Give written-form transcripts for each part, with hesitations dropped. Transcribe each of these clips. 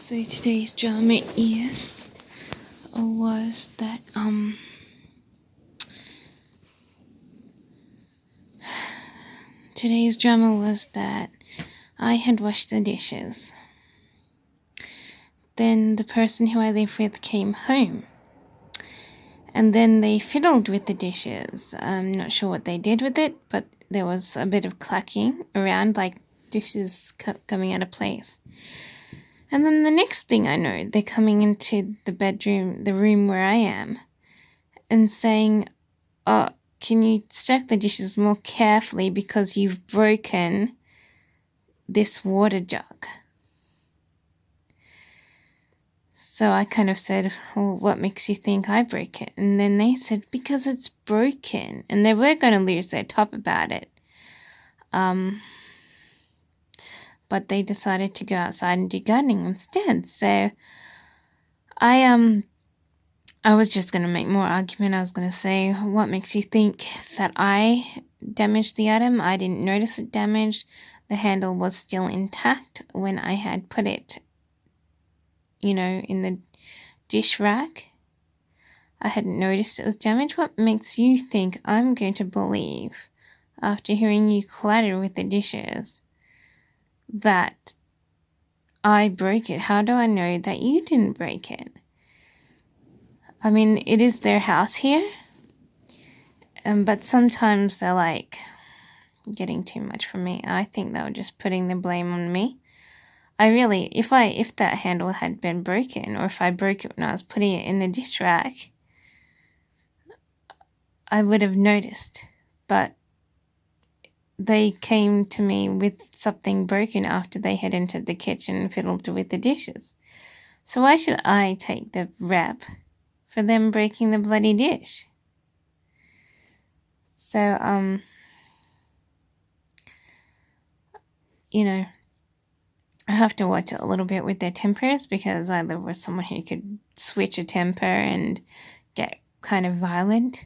So today's drama was that I had washed the dishes. Then the person who I live with came home. And then they fiddled with the dishes. I'm not sure what they did with it, but there was a bit of clacking around, like dishes coming out of place. And then the next thing I know, they're coming into the room where I am, and saying, "Oh, can you stack the dishes more carefully because you've broken this water jug?" So I kind of said, "Well, what makes you think I broke it?" And then they said, "Because it's broken." And they were going to lose their top about it. But they decided to go outside and do gardening instead. So I was just going to make more argument. I was going to say, "What makes you think that I damaged the item? I didn't notice it damaged. The handle was still intact when I had put it, in the dish rack. I hadn't noticed it was damaged. What makes you think I'm going to believe, after hearing you clatter with the dishes, that I broke it? How do I know that you didn't break it? I mean, it is their house here, but sometimes they're like getting too much from me. I think they were just putting the blame on me. If that handle had been broken, or if I broke it when I was putting it in the dish rack, I would have noticed. But they came to me with something broken after they had entered the kitchen and fiddled with the dishes. So why should I take the rap for them breaking the bloody dish? So, I have to watch it a little bit with their tempers, because I live with someone who could switch a temper and get kind of violent.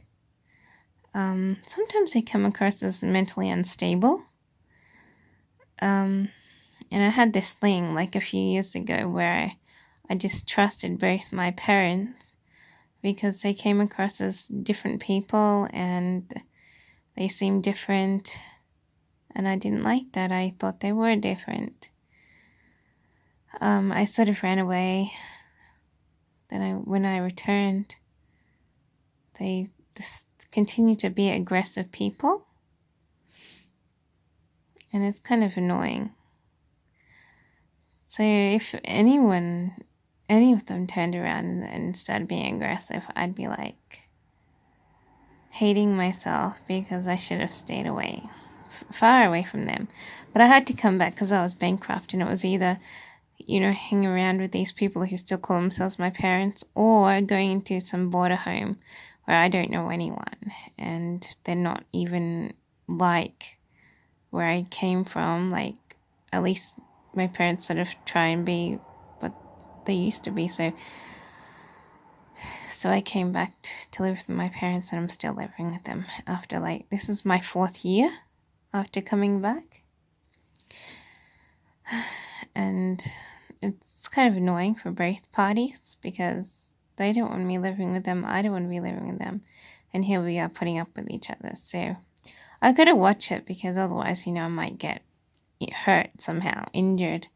Sometimes they come across as mentally unstable. And I had this thing like a few years ago where I distrusted both my parents because they came across as different people and they seemed different, and I didn't like that. I thought they were different. I sort of ran away. Then when I returned, they just continued to be aggressive people, and it's kind of annoying. So if any of them turned around and started being aggressive, I'd be like hating myself because I should have stayed away, far away from them. But I had to come back because I was bankrupt, and it was either hang around with these people who still call themselves my parents, or going into some border home where I don't know anyone and they're not even like where I came from. Like, at least my parents sort of try and be what they used to be. So I came back to live with my parents, and I'm still living with them after, this is my 4th year after coming back. And it's kind of annoying for both parties because they don't want me living with them. I don't want to be living with them. And here we are putting up with each other. So I got to watch it, because otherwise, I might get hurt somehow, injured.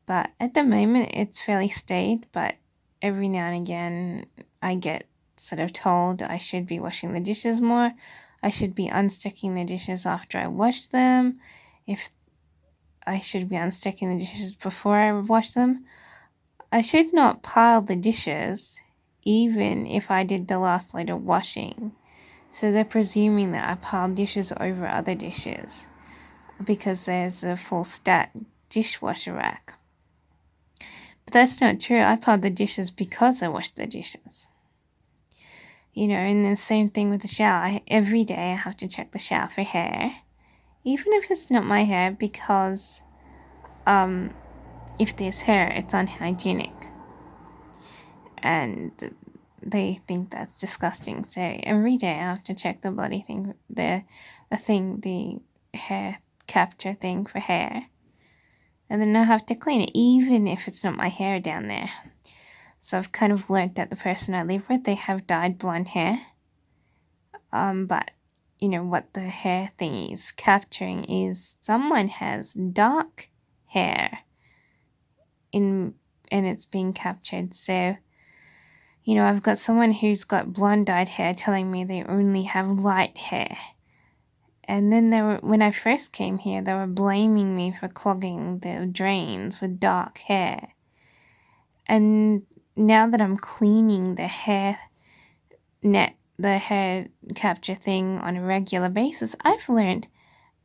But at the moment, it's fairly stayed. But every now and again, I get sort of told I should be washing the dishes more. I should be unsticking the dishes after I wash them. If I should be unsticking the dishes before I wash them. I should not pile the dishes, even if I did the last load of washing. So they're presuming that I pile dishes over other dishes because there's a full stack dishwasher rack. But that's not true. I piled the dishes because I washed the dishes. And the same thing with the shower. Every day I have to check the shower for hair. Even if it's not my hair, because if there's hair, it's unhygienic. And they think that's disgusting. So every day I have to check the bloody thing, the hair capture thing for hair. and then I have to clean it, even if it's not my hair down there. So I've kind of learnt that the person I live with, they have dyed blonde hair. But you know what the hair thing is capturing is someone has dark hair and it's being captured. So, you know, I've got someone who's got blonde dyed hair telling me they only have light hair. And then when I first came here, they were blaming me for clogging the drains with dark hair. And now that I'm cleaning the hair capture thing on a regular basis, I've learned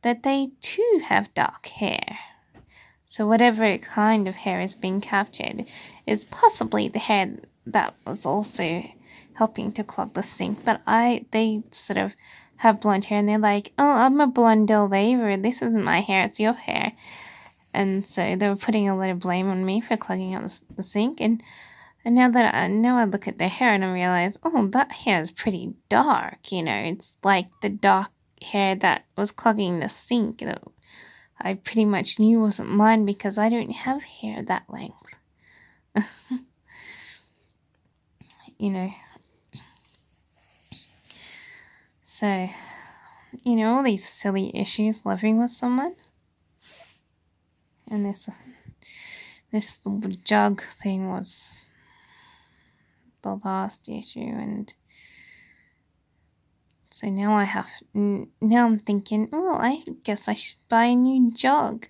that they too have dark hair. So whatever kind of hair is being captured is possibly the hair that was also helping to clog the sink. But they sort of have blonde hair and they're like, oh, I'm a blonde laver. This isn't my hair, it's your hair. And so they were putting a lot of blame on me for clogging up the sink. And now that I look at their hair and I realize, oh, that hair is pretty dark. You know, it's like the dark hair that was clogging the sink that I pretty much knew wasn't mine because I don't have hair that length. You know. So, you know, all these silly issues living with someone. And this jug thing was the last issue, and so now I'm thinking, oh, I guess I should buy a new jug.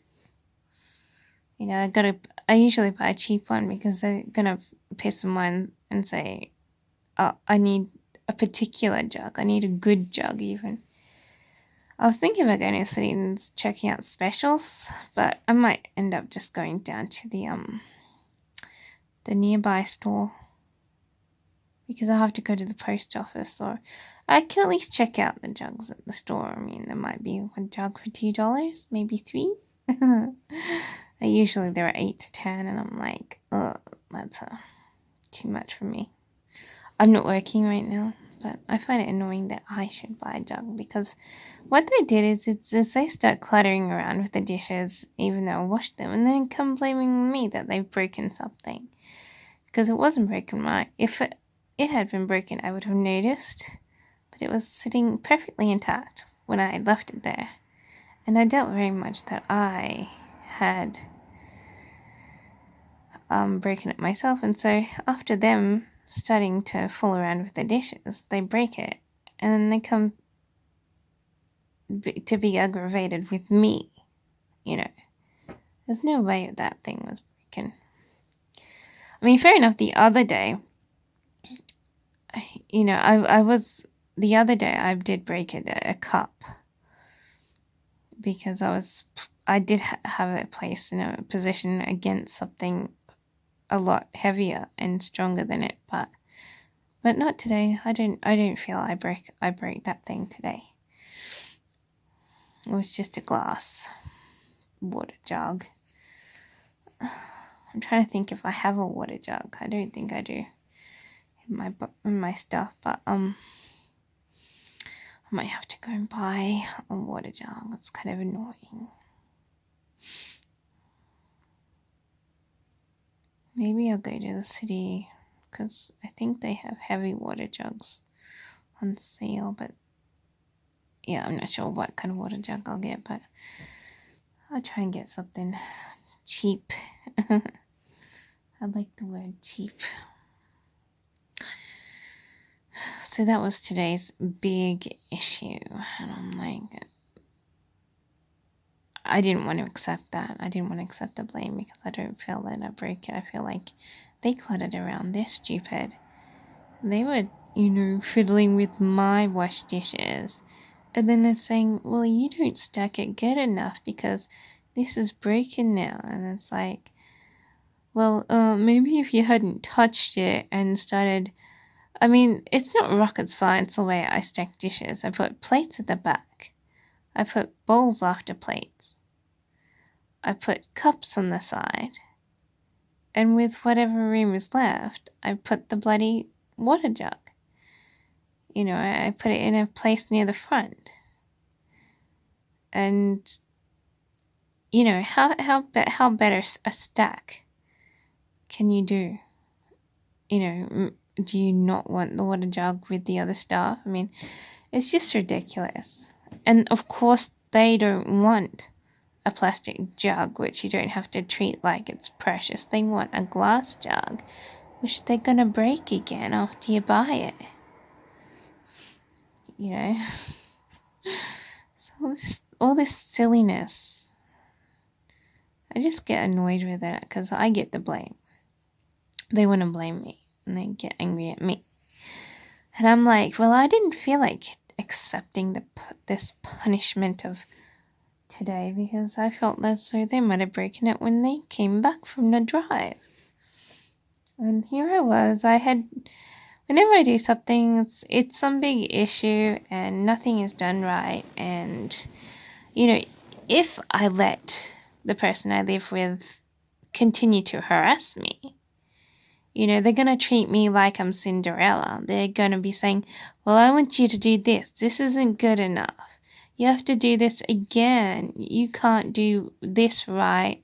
You know, I usually buy a cheap one because they're gonna piss them on and say, oh, I need a particular jug. I need a good jug even. I was thinking about going to City and checking out specials, but I might end up just going down to the nearby store because I have to go to the post office, or I can at least check out the jugs at the store. I mean, there might be one jug for $2, maybe $3. Usually there are 8 to 10, and I'm like, oh, that's too much for me. I'm not working right now, but I find it annoying that I should buy a jug because what they did is they start cluttering around with the dishes even though I washed them, and then come blaming me that they've broken something because it wasn't broken. If it had been broken, I would have noticed, but it was sitting perfectly intact when I had left it there, and I doubt very much that I had broken it myself. And so after them starting to fool around with the dishes, they break it, and then they come to be aggravated with me. You know, there's no way that thing was broken. I mean, fair enough, the other day, you know, the other day I did break a cup because I did have it placed in a position against something a lot heavier and stronger than it, but not today. I don't feel I break that thing today. It was just a glass water jug. I'm trying to think if I have a water jug. I don't think I do in my stuff, but I might have to go and buy a water jug. It's kind of annoying. Maybe I'll go to the city because I think they have heavy water jugs on sale, but yeah, I'm not sure what kind of water jug I'll get, but I'll try and get something cheap. I like the word cheap. So that was today's big issue, and I'm like, I didn't want to accept that. I didn't want to accept the blame because I don't feel that I broke it. I feel like they cluttered around. They're stupid. They were, you know, fiddling with my wash dishes. And then they're saying, well, you don't stack it good enough because this is broken now. And it's like, well, maybe if you hadn't touched it and started... I mean, it's not rocket science the way I stack dishes. I put plates at the back. I put bowls after plates. I put cups on the side. And with whatever room is left, I put the bloody water jug. You know, I put it in a place near the front. And, how better a stack can you do? Do you not want the water jug with the other stuff? I mean, it's just ridiculous. And of course, they don't want a plastic jug, which you don't have to treat like it's precious. They want a glass jug, which they're gonna break again after you buy it. So all this silliness. I just get annoyed with it because I get the blame. They want to blame me and they get angry at me. And I'm like, well, I didn't feel like accepting this punishment of today because I felt as though they might have broken it when they came back from the drive. And here I was. Whenever I do something, it's some big issue and nothing is done right. And, if I let the person I live with continue to harass me, they're going to treat me like I'm Cinderella. They're going to be saying, well, I want you to do this. This isn't good enough. You have to do this again. You can't do this right.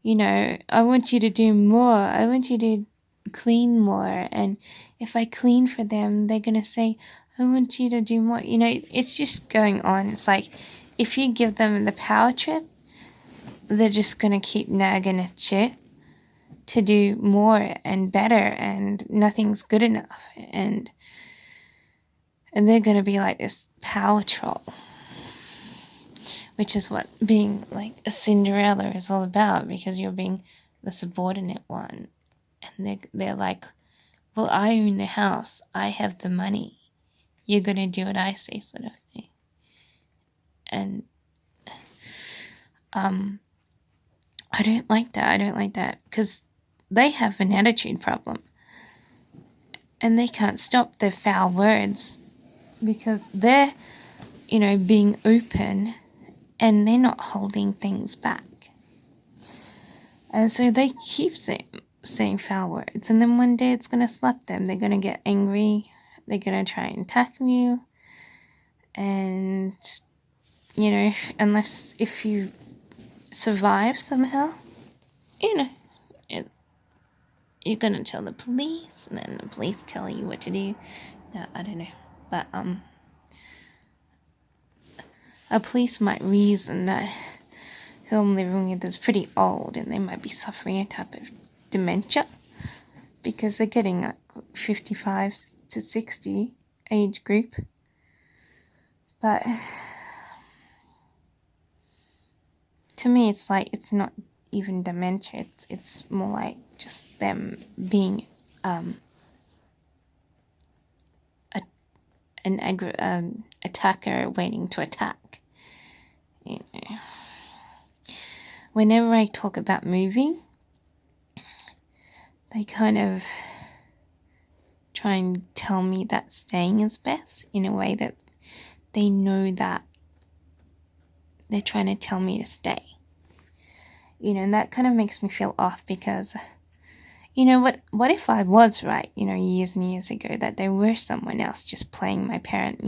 I want you to do more. I want you to clean more. And if I clean for them, they're going to say, I want you to do more. It's just going on. It's like if you give them the power trip, they're just going to keep nagging at you to do more and better, and nothing's good enough. And they're going to be like this power troll, which is what being like a Cinderella is all about, because you're being the subordinate one. And they're like, well, I own the house. I have the money. You're going to do what I say, sort of thing. And I don't like that because they have an attitude problem. And they can't stop their foul words because they're, being open and they're not holding things back. And so they keep saying foul words. And then one day it's going to slap them. They're going to get angry. They're going to try and attack you. And, unless if you survive somehow, you're going to tell the police. And then the police tell you what to do. No, I don't know. But, a police might reason that who I'm living with is pretty old and they might be suffering a type of dementia because they're getting like 55 to 60 age group. But to me, it's like it's not even dementia. It's more like just them being an attacker waiting to attack. Whenever I talk about moving, they kind of try and tell me that staying is best in a way that they know that they're trying to tell me to stay. And that kind of makes me feel off because, what if I was right, years and years ago, that there were someone else just playing my parent,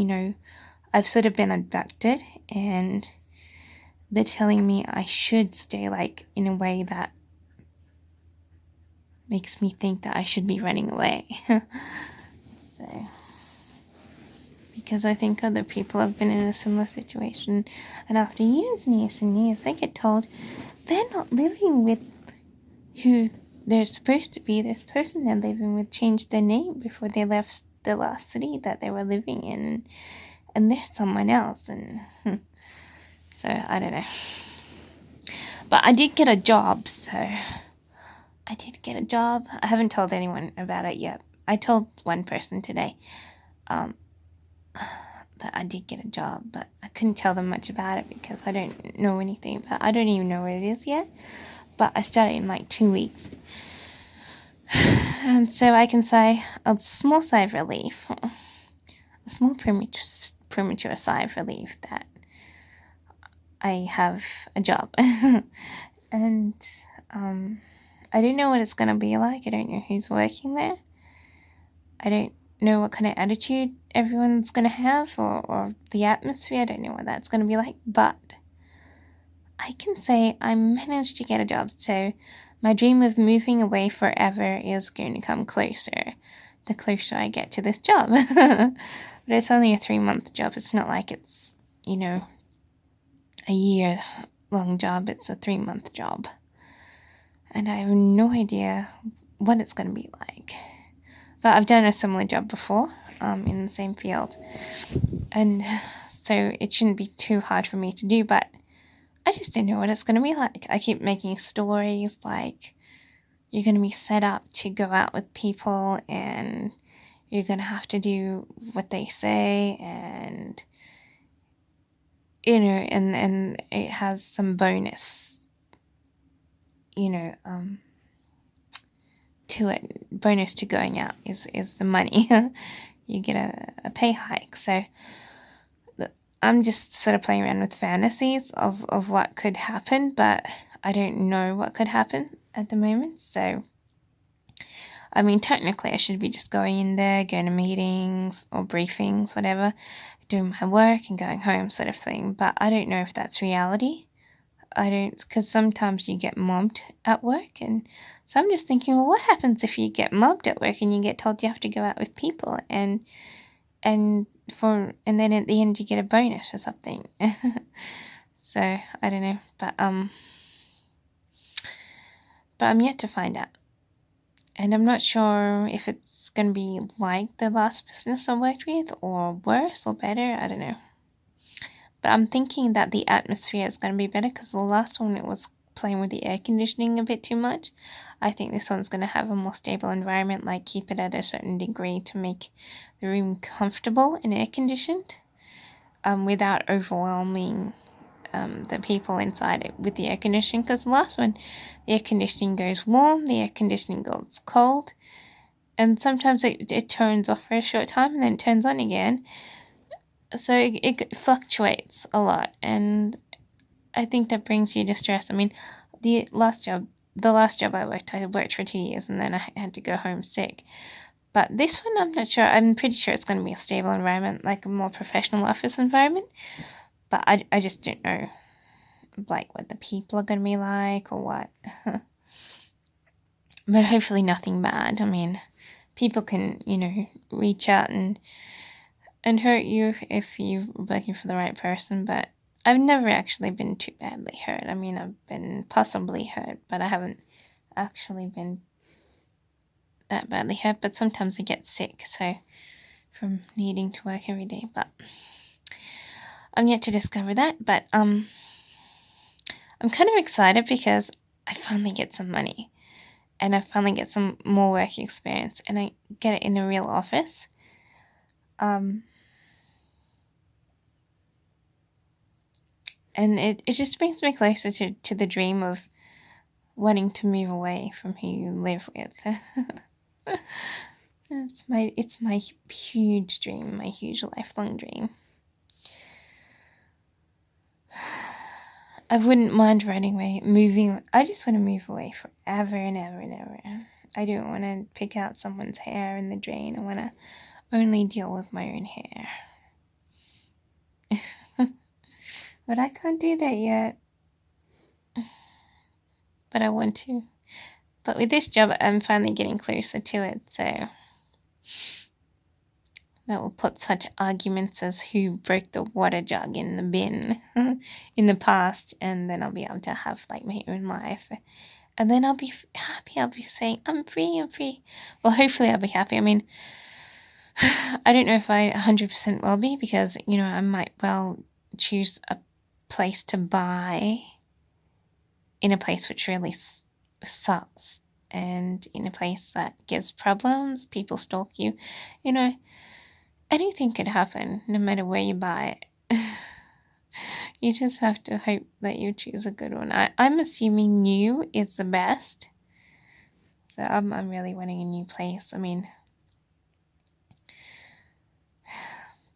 I've sort of been abducted and they're telling me I should stay, like, in a way that makes me think that I should be running away. So, because I think other people have been in a similar situation, and after years and years and years, they get told they're not living with who they're supposed to be. This person they're living with changed their name before they left the last city that they were living in, and they're someone else, and so I don't know. But I did get a job, so I did get a job. I haven't told anyone about it yet. I told one person today that I did get a job, but I couldn't tell them much about it because I don't know anything about it. I don't even know what it is yet, but I started in like 2 weeks. And so I can say a small sigh of relief, a small premature sigh of relief that I have a job. And I don't know what it's going to be like. I don't know who's working there. I don't know what kind of attitude everyone's going to have or the atmosphere. I don't know what that's going to be like. But I can say I managed to get a job, so my dream of moving away forever is going to come closer, the closer I get to this job. But it's only a 3-month job. It's not like it's, a year-long job. It's a 3-month job. And I have no idea what it's going to be like. But I've done a similar job before, in the same field. And so it shouldn't be too hard for me to do, but I just don't know what it's going to be like. I keep making stories like you're going to be set up to go out with people and you're going to have to do what they say, and and it has some bonus, to it. Bonus to going out is the money. You get a pay hike. So I'm just sort of playing around with fantasies of what could happen, but I don't know what could happen at the moment. So, I mean, technically I should be just going in there, going to meetings or briefings, whatever, doing my work and going home sort of thing. But I don't know if that's reality. Because sometimes you get mobbed at work, and so I'm just thinking, well, what happens if you get mobbed at work and you get told you have to go out with people, and then at the end you get a bonus or something. So I don't know, but I'm yet to find out, and I'm not sure if it's gonna be like the last business I worked with, or worse or better. I don't know. But I'm thinking that the atmosphere is going to be better, because the last one, it was playing with the air conditioning a bit too much. I think this one's going to have a more stable environment, like keep it at a certain degree to make the room comfortable and air conditioned, without overwhelming the people inside it with the air conditioning. Because the last one, the air conditioning goes warm, the air conditioning goes cold, and sometimes it turns off for a short time and then it turns on again. So it fluctuates a lot, and I think that brings you distress. I mean, the last job I worked for 2 years, and then I had to go home sick. But this one, I'm not sure. I'm pretty sure it's going to be a stable environment, like a more professional office environment. But I just don't know, like, what the people are going to be like or what. But hopefully nothing bad. I mean, people can, reach out and hurt you if you're working for the right person, but I've never actually been too badly hurt. I mean, I've been possibly hurt, but I haven't actually been that badly hurt. But sometimes I get sick, so from needing to work every day. But I'm yet to discover that. But I'm kind of excited because I finally get some money, and I finally get some more work experience, and I get it in a real office. And it just brings me closer to the dream of wanting to move away from who you live with. It's my huge dream, my huge lifelong dream. I wouldn't mind running away, moving. I just want to move away forever and ever and ever. I don't want to pick out someone's hair in the drain. I want to only deal with my own hair. But I can't do that yet. But I want to. But with this job, I'm finally getting closer to it, so that will put such arguments as who broke the water jug in the bin in the past, and then I'll be able to have like my own life. And then I'll be happy. I'll be saying, I'm free. Well, hopefully I'll be happy. I mean, I don't know if I 100% will be, because, I might well choose a place to buy in a place which really sucks, and in a place that gives problems, people stalk you, anything could happen no matter where you buy it. You just have to hope that you choose a good one. I'm assuming new is the best, so I'm really wanting a new place. I mean,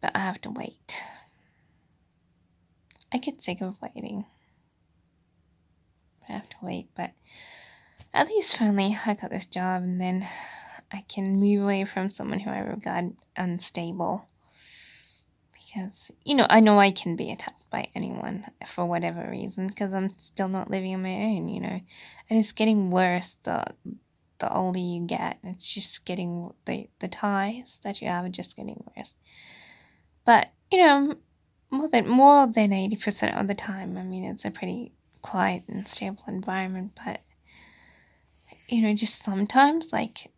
but I have to wait. I get sick of waiting. I have to wait, but at least finally I got this job, and then I can move away from someone who I regard unstable. Because, I know I can be a tough by anyone for whatever reason, because I'm still not living on my own, and it's getting worse the older you get. It's just getting the ties that you have are just getting worse. But more than 80% of the time, I mean, it's a pretty quiet and stable environment. But just sometimes, like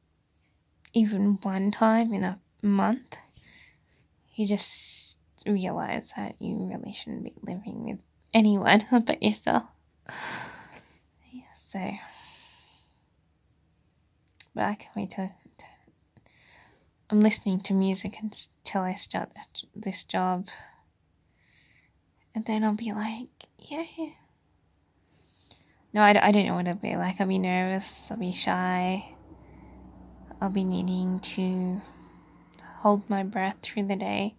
even one time in a month, you just realize that you really shouldn't be living with anyone but yourself. Yeah, so, but I can't wait to I'm listening to music until I start this job. And then I'll be like, yeah. No, I don't know what it'll be like. I'll be nervous. I'll be shy. I'll be needing to hold my breath through the day.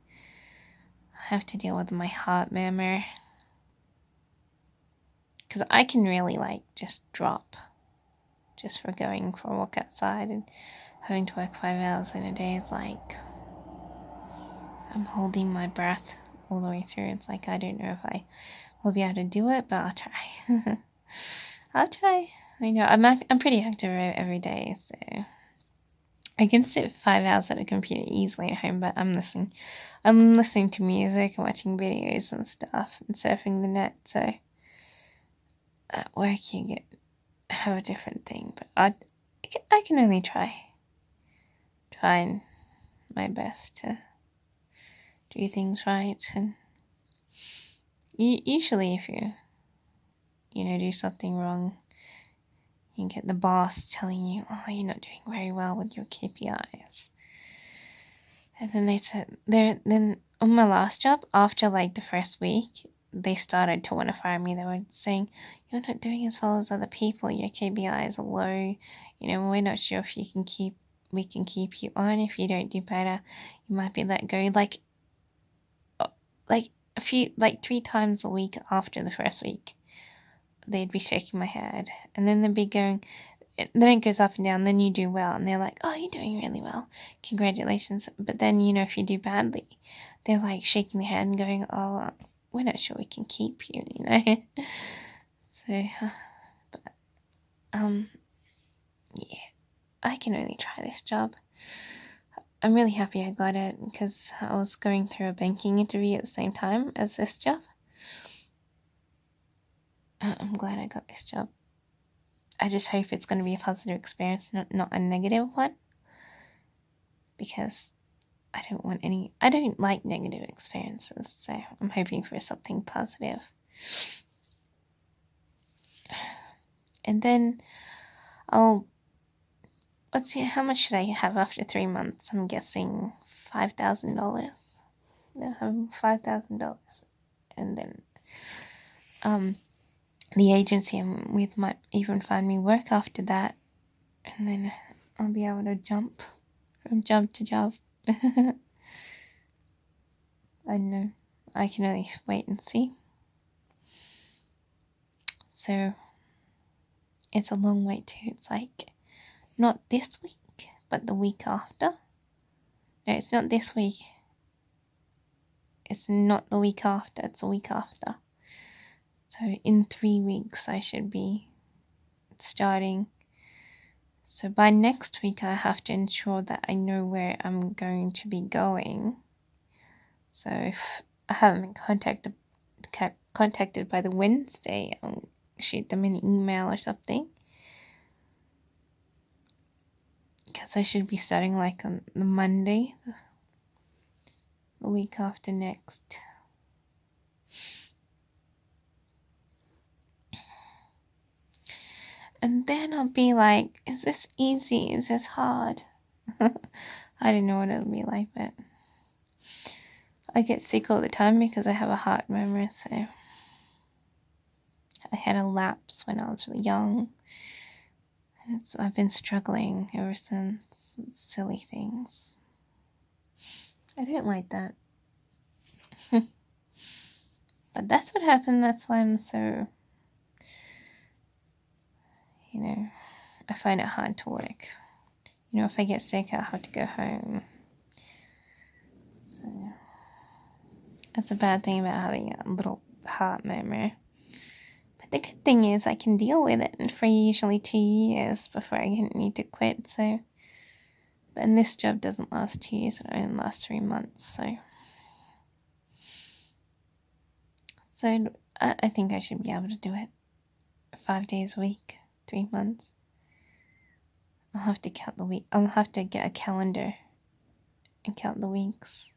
I have to deal with my heart murmur. Because I can really, just drop. Just for going for a walk outside and having to work 5 hours in a day. It's like I'm holding my breath all the way through. It's like I don't know if I will be able to do it, but I'll try. I'll try. I know I'm pretty active every day, so I can sit 5 hours at a computer easily at home. But I'm listening to music and watching videos and stuff and surfing the net. So at work you have a different thing, but I can only trying my best to do things right. And usually if you do something wrong, you get the boss telling you, oh, you're not doing very well with your KPIs. And then they said, then on my last job, after the first week, they started to want to fire me. They were saying, you're not doing as well as other people. Your KPIs are low. We're not sure if we can keep you on. If you don't do better, you might be let go. A few, 3 times a week after the first week, they'd be shaking my head. And then they'd be going, then it goes up and down, then you do well. And they're like, oh, you're doing really well. Congratulations. But then, if you do badly, they're shaking their head and going, oh, we're not sure we can keep you, So, but, yeah, I can only try this job. I'm really happy I got it because I was going through a banking interview at the same time as this job. I'm glad I got this job. I just hope it's going to be a positive experience, not a negative one. Because I don't like negative experiences, so I'm hoping for something positive. And then let's see, how much should I have after 3 months? I'm guessing $5,000. They'll have $5,000. And then the agency I'm with might even find me work after that. And then I'll be able to jump from job to job. I know. I can only wait and see. So it's a long wait too. It's not this week, but the week after. No, it's not this week. It's not the week after. It's the week after. So in 3 weeks I should be starting. So by next week I have to ensure that I know where I'm going to be going. So if I haven't been contacted by the Wednesday, I'll shoot them an email or something. Because I should be starting on the Monday, the week after next. And then I'll be like, is this easy? Is this hard? I don't know what it'll be like, but I get sick all the time because I have a heart murmur, so I had a lapse when I was really young. I've been struggling ever since. Silly things. I don't like that. But that's what happened. That's why I'm so, I find it hard to work. If I get sick, I'll have to go home. So, That's a bad thing about having a little heart murmur. But the good thing is I can deal with it for usually 2 years before I need to quit. So, and this job doesn't last 2 years; it only lasts 3 months. So I think I should be able to do it 5 days a week, 3 months. I'll have to count the week. I'll have to get a calendar and count the weeks.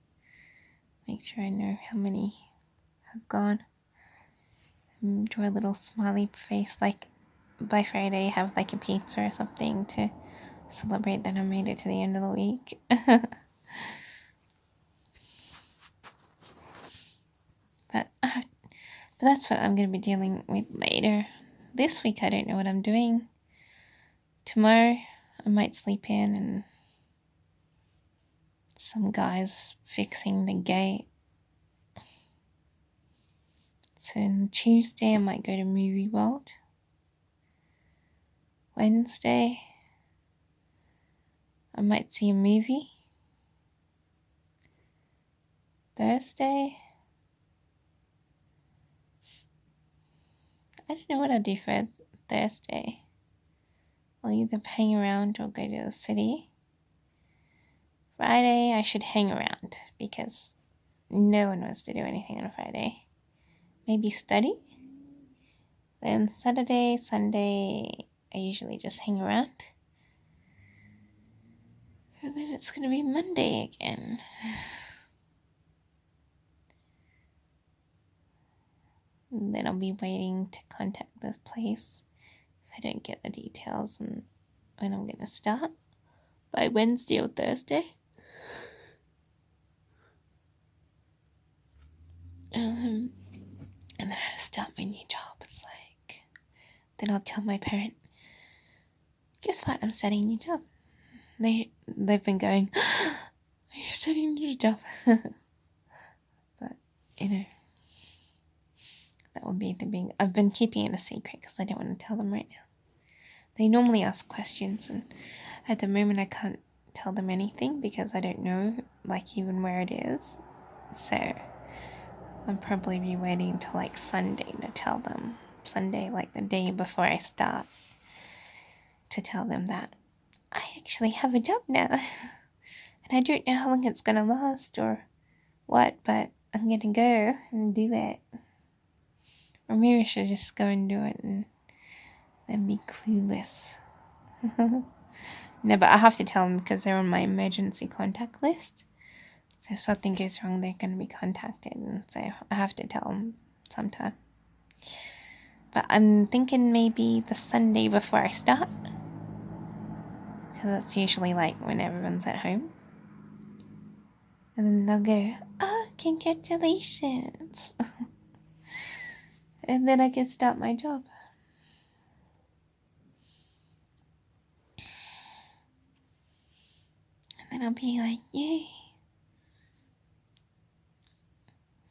Make sure I know how many have gone. And draw a little smiley face, like by Friday have like a pizza or something to celebrate that I made it to the end of the week. But that's what I'm going to be dealing with later. This week I don't know what I'm doing. Tomorrow I might sleep in and some guy's fixing the gate. So on Tuesday I might go to Movie World. Wednesday I might see a movie. Thursday I don't know what I'll do for Thursday. I'll either hang around or go to the city. Friday I should hang around because no one wants to do anything on a Friday. Maybe study. Then Saturday, Sunday, I usually just hang around. And then it's going to be Monday again. And then I'll be waiting to contact this place if I don't get the details and when I'm going to start by Wednesday or Thursday. And then I'll start my new job. It's like, then I'll tell my parent, guess what? I'm starting a new job. They've been going, you're starting a new job. But, that would be the big... I've been keeping it a secret because I don't want to tell them right now. They normally ask questions, and at the moment I can't tell them anything because I don't know, like, even where it is. So I'll probably be waiting until, like, Sunday to tell them. Sunday, like, the day before I start, to tell them that I actually have a job now. And I don't know how long it's going to last or what, but I'm going to go and do it. Or maybe I should just go and do it and then be clueless. No, but I have to tell them because they're on my emergency contact list. So if something goes wrong, they're going to be contacted. And so I have to tell them sometime. But I'm thinking maybe the Sunday before I start. Because that's usually like when everyone's at home. And then they'll go, oh, congratulations. And then I can start my job. And then I'll be like, yay.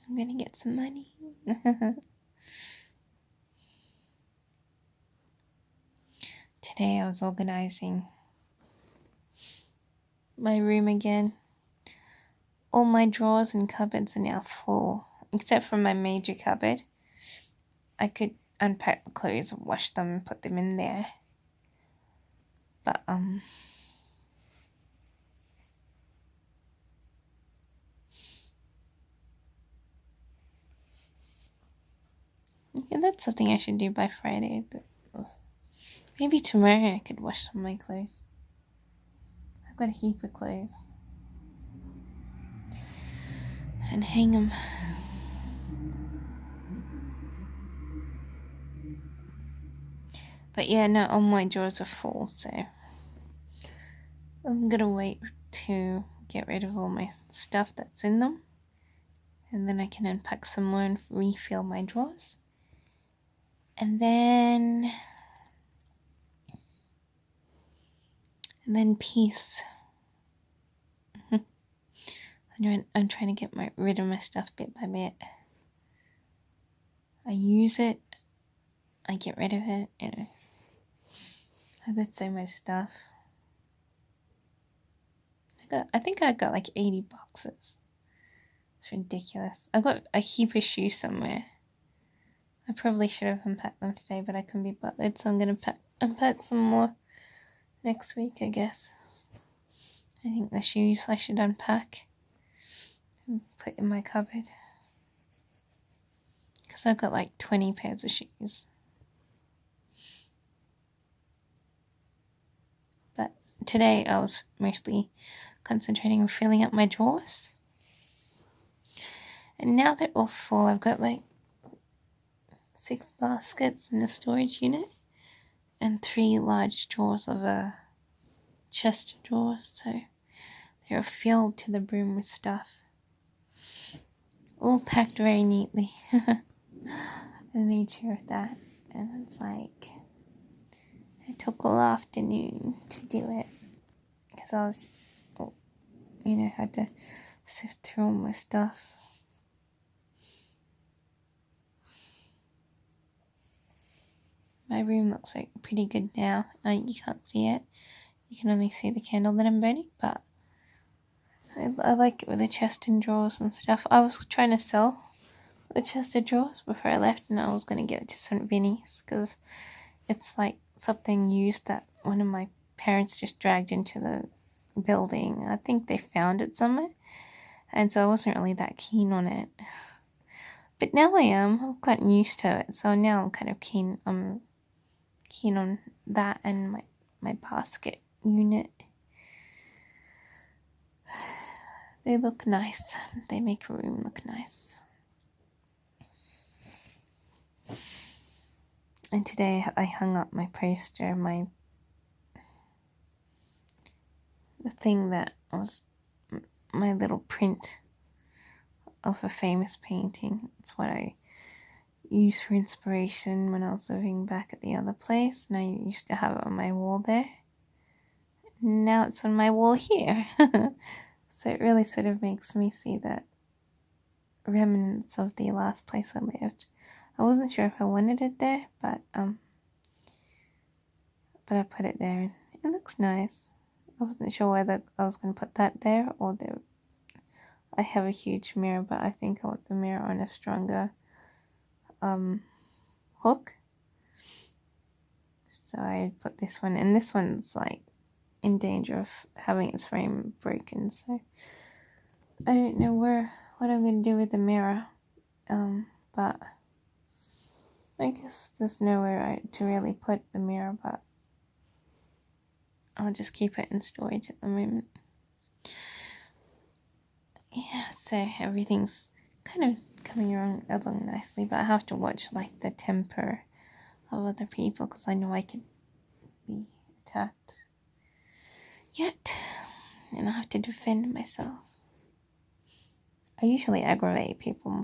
I'm going to get some money. Today I was organizing my room again. All my drawers and cupboards are now full, except for my major cupboard. I could unpack the clothes, wash them, and put them in there. But, yeah, that's something I should do by Friday. But maybe tomorrow I could wash some of my clothes. I've got a heap of clothes. And hang them. But yeah, no, all my drawers are full, so I'm gonna wait to get rid of all my stuff that's in them. And then I can unpack some more and refill my drawers. And then peace. I'm trying to get rid of my stuff bit by bit. I use it, I get rid of it, I've got so much stuff. I think I got like 80 boxes. It's ridiculous. I've got a heap of shoes somewhere. I probably should have unpacked them today, but I couldn't be bothered, so I'm going to unpack some more next week, I guess. I think the shoes I should unpack and put in my cupboard. Because I've got like 20 pairs of shoes. But today I was mostly concentrating on filling up my drawers. And now they're all full. I've got like 6 baskets in the storage unit and 3 large drawers of a chest of drawers, so they're filled to the brim with stuff. All packed very neatly. I made sure of that, and it's like it took all afternoon to do it because I was, had to sift through all my stuff. My room looks like pretty good now. You can't see it. You can only see the candle that I'm burning, but I like it with the chest and drawers and stuff. I was trying to sell the chest of drawers before I left, and I was going to give it to St. Vinny's because it's like something used that one of my parents just dragged into the building. I think they found it somewhere, and so I wasn't really that keen on it. But now I am. I've gotten used to it, so now I'm kind of keen. I'm keen on that and my basket unit. They look nice. They make a room look nice. And today I hung up my poster, the thing that was my little print of a famous painting. It's what I used for inspiration when I was living back at the other place, and I used to have it on my wall there. Now it's on my wall here. So it really sort of makes me see that remnants of the last place I lived. I wasn't sure if I wanted it there, but I put it there, and it looks nice. I wasn't sure whether I was going to put that there or there. I have a huge mirror, but I think I want the mirror on a stronger hook. So I put this one, and this one's like in danger of having its frame broken, so I don't know what I'm going to do with the mirror, but I guess there's nowhere to really put the mirror, but I'll just keep it in storage at the moment. Yeah, so everything's kind of coming along nicely, but I have to watch like the temper of other people because I know I could be attacked yet, and I have to defend myself. I usually aggravate people